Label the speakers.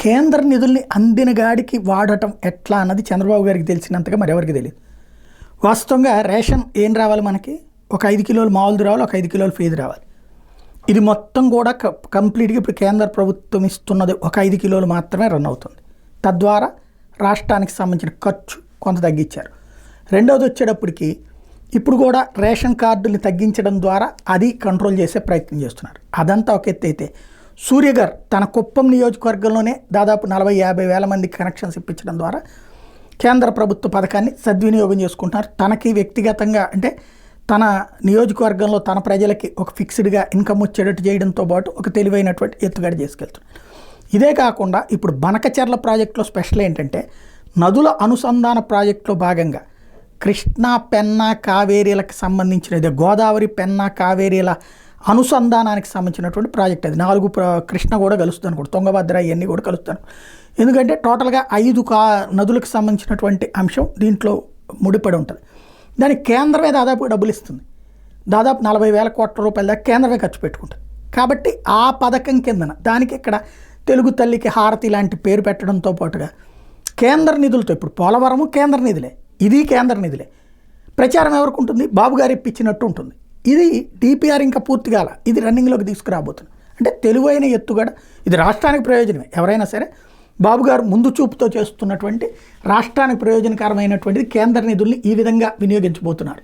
Speaker 1: కేంద్ర నిధుల్ని అందిన గాడికి వాడటం ఎట్లా అన్నది చంద్రబాబు గారికి తెలిసినంతగా మరెవరికి తెలియదు. వాస్తవంగా రేషన్ ఏం రావాలి మనకి, ఒక 5 కిలోలు మామూలుది రావాలి, ఒక 5 కిలోలు ఫీజు రావాలి. ఇది మొత్తం కూడా కంప్లీట్గా ఇప్పుడు కేంద్ర ప్రభుత్వం ఇస్తున్నది ఒక 5 కిలోలు మాత్రమే రన్ అవుతుంది. తద్వారా రాష్ట్రానికి సంబంధించిన ఖర్చు కొంత తగ్గించారు. రెండవది వచ్చేటప్పటికి ఇప్పుడు కూడా రేషన్ కార్డుల్ని తగ్గించడం ద్వారా అది కంట్రోల్ చేసే ప్రయత్నం చేస్తున్నారు. అదంతా ఒక ఎత్తు అయితే సూర్యగారు తన కుప్పం నియోజకవర్గంలోనే దాదాపు 40-50 వేల మందికి కనెక్షన్స్ ఇప్పించడం ద్వారా కేంద్ర ప్రభుత్వ పథకాన్ని సద్వినియోగం చేసుకుంటున్నారు. తనకి వ్యక్తిగతంగా అంటే తన నియోజకవర్గంలో తన ప్రజలకి ఒక ఫిక్స్డ్గా ఇన్కమ్ వచ్చేటట్టు చేయడంతో పాటు ఒక తెలివైనటువంటి ఎత్తుగడ చేసుకెళ్తున్నారు. ఇదే కాకుండా ఇప్పుడు బనకచెర్ల ప్రాజెక్టులో స్పెషల్ ఏంటంటే నదుల అనుసంధాన ప్రాజెక్టులో భాగంగా కృష్ణా పెన్నా కావేరీలకు సంబంధించినది, గోదావరి పెన్నా కావేరీల అనుసంధానానికి సంబంధించినటువంటి ప్రాజెక్ట్ అది. 4 కృష్ణ కూడా కలుస్తాను కూడా, తుంగభద్ర ఇవన్నీ కూడా కలుస్తాను. ఎందుకంటే టోటల్గా 5 నదులకు సంబంధించినటువంటి అంశం దీంట్లో ముడిపడి ఉంటుంది. దానికి కేంద్రమే దాదాపు డబ్బులు ఇస్తుంది. దాదాపు 40,000 కోట్ల రూపాయల దాకా కేంద్రమే ఖర్చు పెట్టుకుంటుంది. కాబట్టి ఆ పథకం కిందన దానికి ఇక్కడ తెలుగు తల్లికి హారతి లాంటి పేరు పెట్టడంతో పాటుగా కేంద్ర నిధులతో, ఇప్పుడు పోలవరము కేంద్ర నిధులే, ఇది కేంద్ర నిధులే, ప్రచారం ఎవరికి ఉంటుంది, బాబు గారు ఇప్పించినట్టు ఉంటుంది. ఇది డిపిఆర్ ఇంకా పూర్తిగా ఇది రన్నింగ్లోకి తీసుకురాబోతుంది. అంటే తెలివైన ఎత్తుగడ, ఇది రాష్ట్రానికి ప్రయోజనమే. ఎవరైనా సరే బాబు గారు ముందు చూపుతో చేస్తున్నటువంటి రాష్ట్రానికి ప్రయోజనకరమైనటువంటిది కేంద్ర నిధుల్ని ఈ విధంగా వినియోగించబోతున్నారు.